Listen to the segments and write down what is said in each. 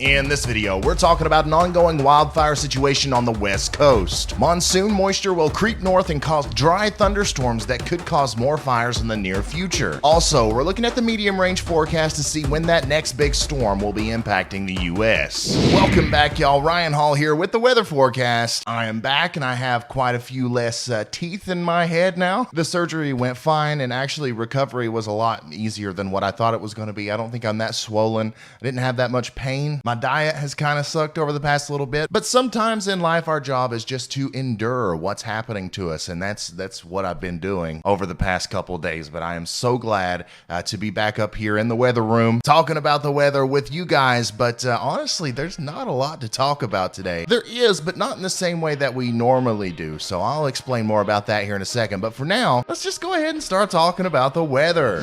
In this video, we're talking about an ongoing wildfire situation on the West Coast. Monsoon moisture will creep north and cause dry thunderstorms that could cause more fires in the near future. Also, we're looking at the medium range forecast to see when that next big storm will be impacting the U.S. Welcome back, y'all. Ryan Hall here with the weather forecast. I am back and I have quite a few less teeth in my head now. The surgery went fine and actually recovery was a lot easier than what I thought it was going to be. I don't think I'm that swollen. I didn't have that much pain. My diet has kind of sucked over the past little bit, but sometimes in life our job is just to endure what's happening to us, and that's what I've been doing over the past couple of days. But I am so glad to be back up here in the weather room talking about the weather with you guys. But honestly, there's not a lot to talk about today. There is, but not in the same way that we normally do, so I'll explain more about that here in a second. But for now, let's just go ahead and start talking about the weather.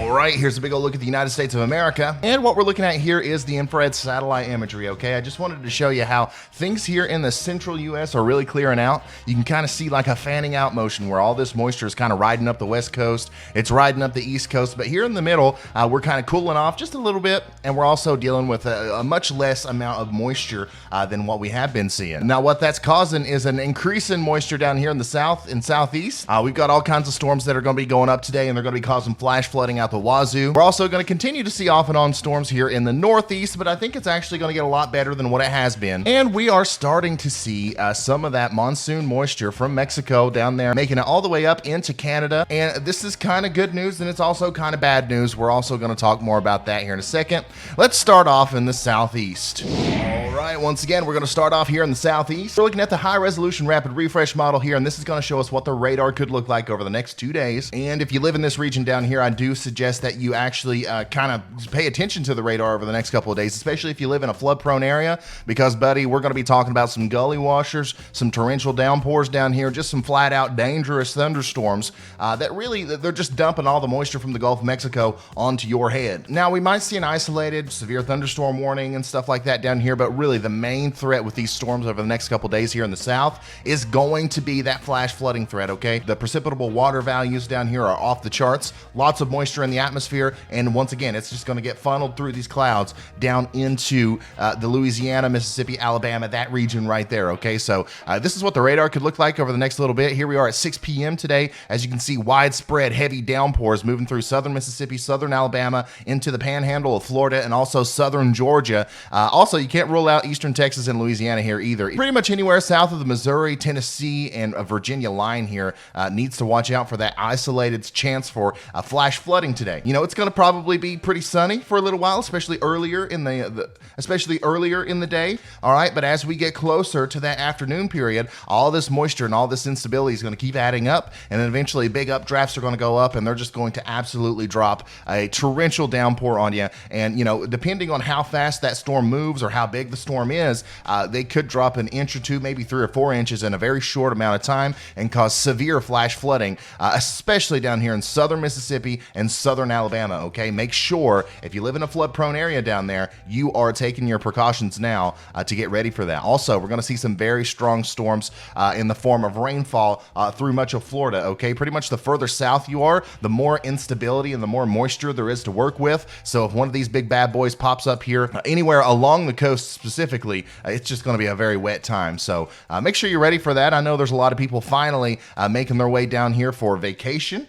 Alright, here's a big old look at the United States of America. And what we're looking at here is the infrared satellite imagery, okay? I just wanted to show you how things here in the central US are really clearing out. You can kind of see like a fanning out motion where all this moisture is kind of riding up the west coast. It's riding up the east coast. But here in the middle, we're kind of cooling off just a little bit. And we're also dealing with a much less amount of moisture than what we have been seeing. Now, what that's causing is an increase in moisture down here in the south and southeast. We've got all kinds of storms that are going to be going up today, and they're going to be causing flash flooding out the wazoo. We're also going to continue to see off and on storms here in the northeast, but I think it's actually going to get a lot better than what it has been. And we are starting to see some of that monsoon moisture from Mexico down there, making it all the way up into Canada. And this is kind of good news, and it's also kind of bad news. We're also going to talk more about that here in a second. Let's start off in the southeast. Alright, once again, we're going to start off here in the southeast. We're looking at the high-resolution rapid refresh model here, and this is going to show us what the radar could look like over the next 2 days. And if you live in this region down here, I do suggest that you actually kind of pay attention to the radar over the next couple of days, especially if you live in a flood-prone area, because, buddy, we're going to be talking about some gully washers, some torrential downpours down here, just some flat-out dangerous thunderstorms that really, they're just dumping all the moisture from the Gulf of Mexico onto your head. Now, we might see an isolated severe thunderstorm warning and stuff like that down here, but really the main threat with these storms over the next couple days here in the south is going to be that flash flooding threat, okay? The precipitable water values down here are off the charts, lots of moisture in the atmosphere, and once again, it's just going to get funneled through these clouds down into the Louisiana, Mississippi, Alabama, that region right there, okay? So this is what the radar could look like over the next little bit. Here we are at 6 p.m. today. As you can see, widespread heavy downpours moving through southern Mississippi, southern Alabama, into the panhandle of Florida, and also southern Georgia. Also, you can't rule out eastern Texas and Louisiana here either. Pretty much anywhere south of the Missouri, Tennessee, and Virginia line here needs to watch out for that isolated chance for flash flooding today. You know, it's going to probably be pretty sunny for a little while, especially earlier in the day. All right, but as we get closer to that afternoon period, all this moisture and all this instability is going to keep adding up, and then eventually big updrafts are going to go up, and they're just going to absolutely drop a torrential downpour on you. And you know, depending on how fast that storm moves or how big the storm is, they could drop an inch or two, maybe 3 or 4 inches in a very short amount of time and cause severe flash flooding, especially down here in southern Mississippi and southern Alabama, okay? Make sure if you live in a flood-prone area down there, you are taking your precautions now to get ready for that. Also, we're going to see some very strong storms in the form of rainfall through much of Florida, okay? Pretty much the further south you are, the more instability and the more moisture there is to work with. So if one of these big bad boys pops up here anywhere along the coast specifically, it's just going to be a very wet time. So make sure you're ready for that. I know there's a lot of people finally making their way down here for vacation.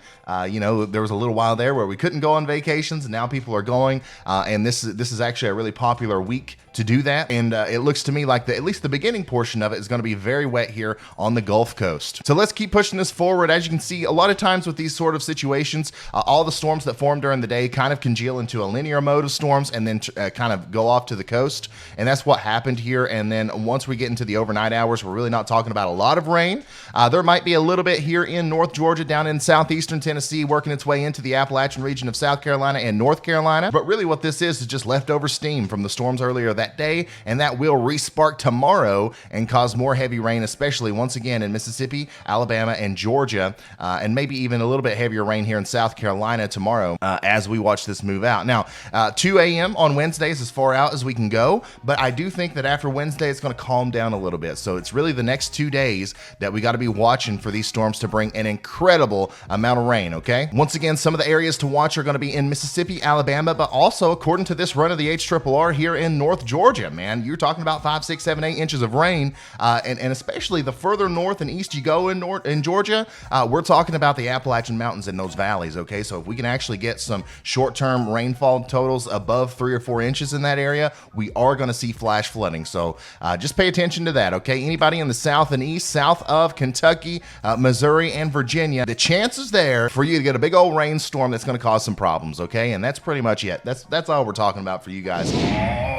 You know, there was a little while there where we couldn't go on vacations, and now people are going, and this is actually a really popular week to do that. And it looks to me like at least the beginning portion of it is going to be very wet here on the Gulf Coast. So let's keep pushing this forward. As you can see, a lot of times with these sort of situations, all the storms that form during the day kind of congeal into a linear mode of storms and then kind of go off to the coast. And that's what happened here. And then once we get into the overnight hours, we're really not talking about a lot of rain. There might be a little bit here in North Georgia, down in southeastern Tennessee, working its way into the Appalachian region of South Carolina and North Carolina. But really what this is just leftover steam from the storms earlier that day, and that will respark tomorrow and cause more heavy rain, especially once again in Mississippi, Alabama, and Georgia, and maybe even a little bit heavier rain here in South Carolina tomorrow as we watch this move out. Now, 2 a.m. on Wednesday is as far out as we can go, but I do think think that after Wednesday, it's going to calm down a little bit. So it's really the next 2 days that we got to be watching for these storms to bring an incredible amount of rain, okay? Once again, some of the areas to watch are going to be in Mississippi, Alabama, but also, according to this run of the HRRR, here in North Georgia, man, you're talking about 5, 6, 7, 8 inches of rain, and especially the further north and east you go in Georgia, we're talking about the Appalachian Mountains in those valleys, okay? So if we can actually get some short-term rainfall totals above 3 or 4 inches in that area, we are going to see flash flooding. So just pay attention to that, okay? Anybody in the south and east, south of Kentucky, Missouri, and Virginia, the chances there for you to get a big old rainstorm that's going to cause some problems, okay? And that's pretty much it. That's all we're talking about for you guys.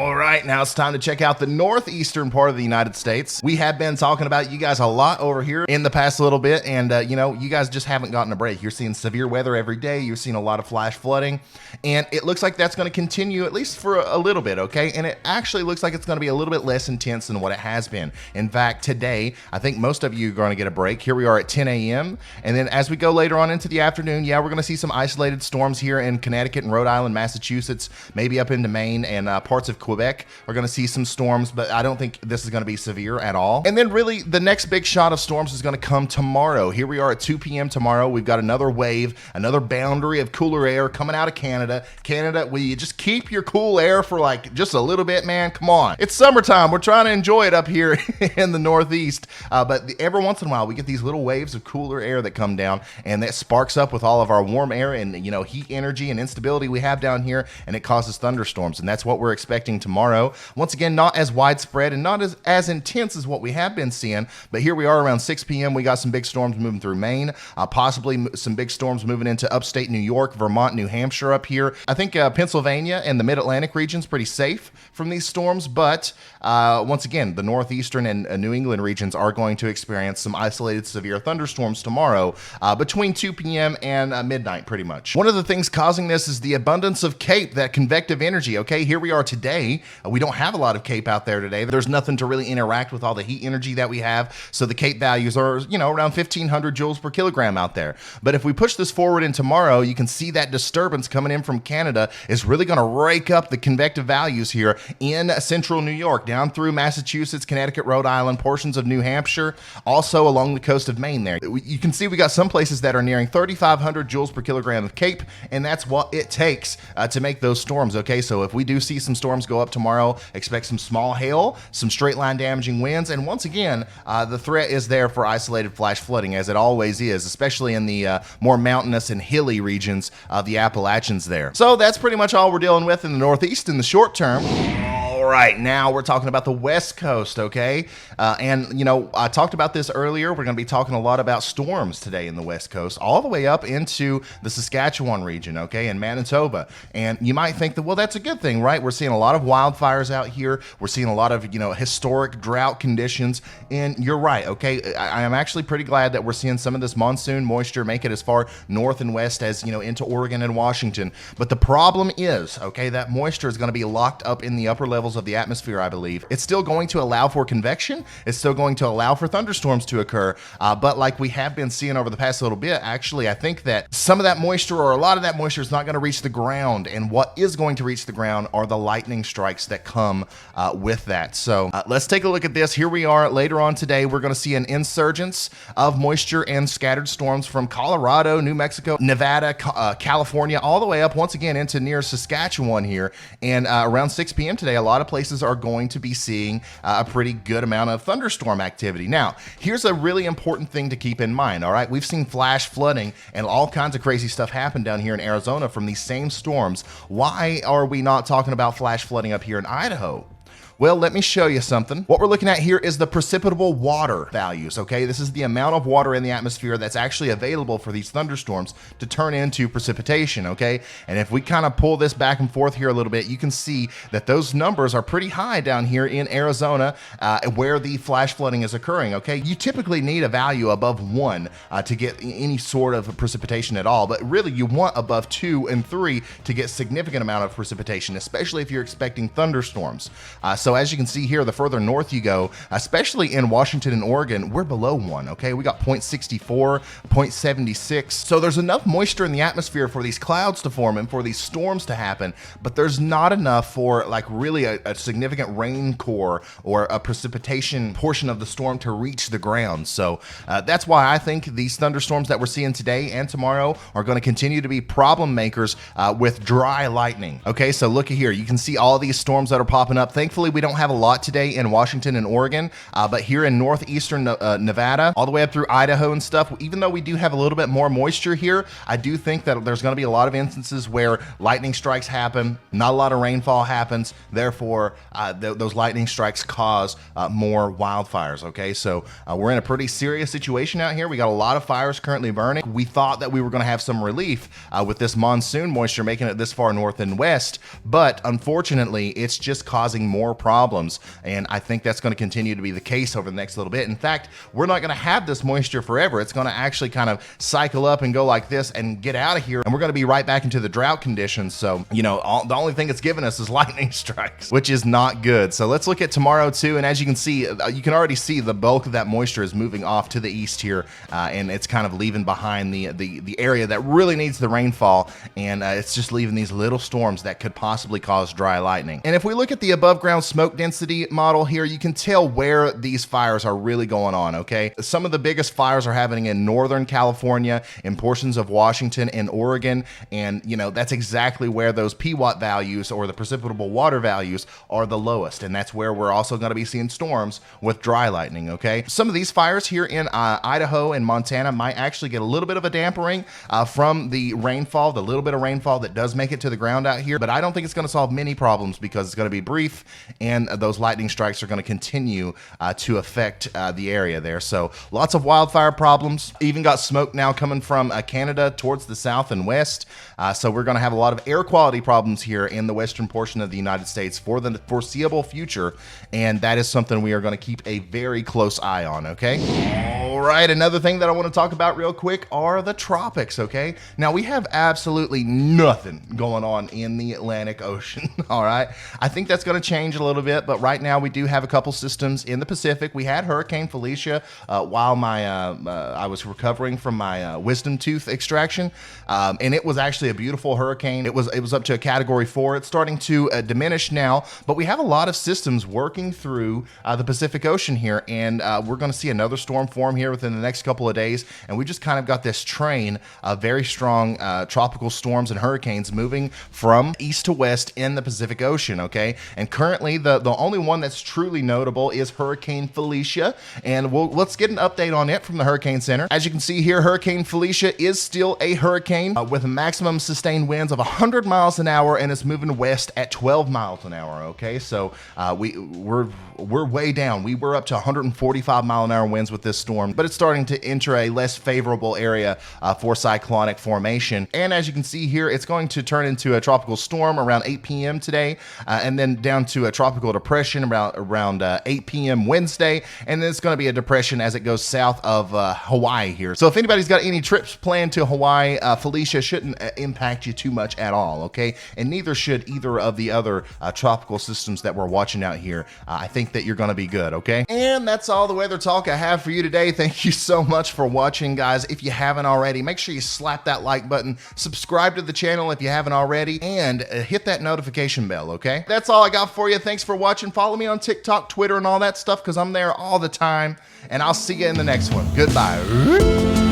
All right, now it's time to check out the northeastern part of the United States. We have been talking about you guys a lot over here in the past little bit, and you know, you guys just haven't gotten a break. You're seeing severe weather every day. You're seeing a lot of flash flooding, and it looks like that's going to continue at least for a little bit, okay? And it actually looks like it's going to be a little bit less intense than what it has been. In fact, today, I think most of you are going to get a break. Here we are at 10 a.m., and then as we go later on into the afternoon, yeah, we're going to see some isolated storms here in Connecticut and Rhode Island, Massachusetts, maybe up into Maine, and parts of Quebec are going to see some storms, but I don't think this is going to be severe at all. And then really the next big shot of storms is going to come tomorrow. Here we are at 2 p.m. tomorrow. We've got another wave, another boundary of cooler air coming out of Canada. Canada, will you just keep your cool air for like just a little bit, man? Come on. It's summertime. We're trying to enjoy it up here in the Northeast. But every once in a while, we get these little waves of cooler air that come down, and that sparks up with all of our warm air and, you know, heat energy and instability we have down here, and it causes thunderstorms. And that's what we're expecting tomorrow. Once again, not as widespread and not as intense as what we have been seeing, but here we are around 6 p.m. We got some big storms moving through Maine, possibly some big storms moving into upstate New York, Vermont, New Hampshire up here. I think Pennsylvania and the mid-Atlantic region's pretty safe from these storms, but once again, the northeastern and New England regions are going to experience some isolated severe thunderstorms tomorrow between 2 p.m. and midnight pretty much. One of the things causing this is the abundance of CAPE, that convective energy, okay? Here we are today. We don't have a lot of CAPE out there today. There's nothing to really interact with all the heat energy that we have, so the CAPE values are, you know, around 1,500 joules per kilogram out there. But if we push this forward in tomorrow, you can see that disturbance coming in from Canada is really going to rake up the convective values here in central New York, down through Massachusetts, Connecticut, Rhode Island, portions of New Hampshire, also along the coast of Maine there. You can see we got some places that are nearing 3,500 joules per kilogram of CAPE, and that's what it takes to make those storms, okay? So if we do see some storms go up tomorrow, expect some small hail, some straight line damaging winds, and once again, the threat is there for isolated flash flooding, as it always is, especially in the more mountainous and hilly regions of the Appalachians there. So that's pretty much all we're dealing with in the Northeast in the short term. All right, now we're talking about the West Coast, okay? And, you know, I talked about this earlier. We're going to be talking a lot about storms today in the West Coast, all the way up into the Saskatchewan region, okay, and Manitoba. And you might think that, well, that's a good thing, right? We're seeing a lot of wildfires out here. We're seeing a lot of, you know, historic drought conditions. And you're right, okay? I am actually pretty glad that we're seeing some of this monsoon moisture make it as far north and west as, you know, into Oregon and Washington. But the problem is, okay, that moisture is going to be locked up in the upper levels of the atmosphere, I believe. It's still going to allow for convection. It's still going to allow for thunderstorms to occur. But like we have been seeing over the past little bit, actually, I think that some of that moisture, or a lot of that moisture, is not going to reach the ground. And what is going to reach the ground are the lightning strikes that come with that. So let's take a look at this. Here we are later on today. We're going to see an insurgence of moisture and scattered storms from Colorado, New Mexico, Nevada, California, all the way up once again into near Saskatchewan here. And around 6 p.m. today, a lot of places are going to be seeing a pretty good amount of thunderstorm activity. Now, here's a really important thing to keep in mind, all right? We've seen flash flooding and all kinds of crazy stuff happen down here in Arizona from these same storms. Why are we not talking about flash flooding up here in Idaho? Well, let me show you something. What we're looking at here is the precipitable water values, okay? This is the amount of water in the atmosphere that's actually available for these thunderstorms to turn into precipitation, okay? And if we kind of pull this back and forth here a little bit, you can see that those numbers are pretty high down here in Arizona where the flash flooding is occurring, okay? You typically need a value above 1 to get any sort of precipitation at all, but really you want above 2 and 3 to get significant amount of precipitation, especially if you're expecting thunderstorms. So as you can see here, the further north you go, especially in Washington and Oregon, we're below 1, okay? We got 0.64, 0.76. So there's enough moisture in the atmosphere for these clouds to form and for these storms to happen, but there's not enough for like really a significant rain core or a precipitation portion of the storm to reach the ground. So that's why I think these thunderstorms that we're seeing today and tomorrow are going to continue to be problem makers with dry lightning. Okay, so look at here. You can see all these storms that are popping up. Thankfully, we don't have a lot today in Washington and Oregon, but here in northeastern Nevada, all the way up through Idaho and stuff, even though we do have a little bit more moisture here, I do think that there's going to be a lot of instances where lightning strikes happen, not a lot of rainfall happens, therefore those lightning strikes cause more wildfires. Okay, so we're in a pretty serious situation out here. We got a lot of fires currently burning. We thought that we were going to have some relief with this monsoon moisture making it this far north and west, but unfortunately it's just causing more problems, and I think that's going to continue to be the case over the next little bit. In fact, we're not going to have this moisture forever. It's going to actually kind of cycle up and go like this and get out of here, and we're going to be right back into the drought conditions. So, you know, the only thing it's given us is lightning strikes, which is not good. So let's look at tomorrow too, and as you can see, you can already see the bulk of that moisture is moving off to the east here, and it's kind of leaving behind the area that really needs the rainfall, and it's just leaving these little storms that could possibly cause dry lightning. And if we look at the above ground smoke density model here, you can tell where these fires are really going on, okay? Some of the biggest fires are happening in Northern California, in portions of Washington and Oregon, and you know, that's exactly where those PWAT values, or the precipitable water values, are the lowest, and that's where we're also going to be seeing storms with dry lightning, okay? Some of these fires here in Idaho and Montana might actually get a little bit of a dampering from the rainfall, the little bit of rainfall that does make it to the ground out here, but I don't think it's going to solve many problems because it's going to be brief, and those lightning strikes are going to continue to affect the area there. So lots of wildfire problems. Even got smoke now coming from Canada towards the south and west. So we're going to have a lot of air quality problems here in the western portion of the United States for the foreseeable future, and that is something we are going to keep a very close eye on, okay? All right, another thing that I want to talk about real quick are the tropics, okay? Now, we have absolutely nothing going on in the Atlantic Ocean, all right? I think that's going to change a little bit, but right now we do have a couple systems in the Pacific. We had Hurricane Felicia while I was recovering from my wisdom tooth extraction, and it was actually a beautiful hurricane. It was up to a Category 4. It's starting to diminish now, but we have a lot of systems working through the Pacific Ocean here, and we're going to see another storm form here within the next couple of days, and we just kind of got this train of very strong tropical storms and hurricanes moving from east to west in the Pacific Ocean, okay? And currently, the only one that's truly notable is Hurricane Felicia, and let's get an update on it from the Hurricane Center. As you can see here, Hurricane Felicia is still a hurricane with a maximum sustained winds of 100 miles an hour, and it's moving west at 12 miles an hour, okay? So we're way down. We were up to 145 mile an hour winds with this storm, but it's starting to enter a less favorable area for cyclonic formation. And as you can see here, it's going to turn into a tropical storm around 8 p.m. today, and then down to a tropical depression around 8 p.m. Wednesday, and then it's going to be a depression as it goes south of Hawaii here. So if anybody's got any trips planned to Hawaii, Felicia shouldn't impact you too much at all, okay? And neither should either of the other tropical systems that we're watching out here. I think that you're going to be good, okay? And that's all the weather talk I have for you today. Thank you so much for watching, guys. If you haven't already, make sure you slap that like button, subscribe to the channel if you haven't already, and hit that notification bell, okay? That's all I got for you. Thanks for watching. Follow me on TikTok, Twitter, and all that stuff, because I'm there all the time, and I'll see you in the next one. Goodbye.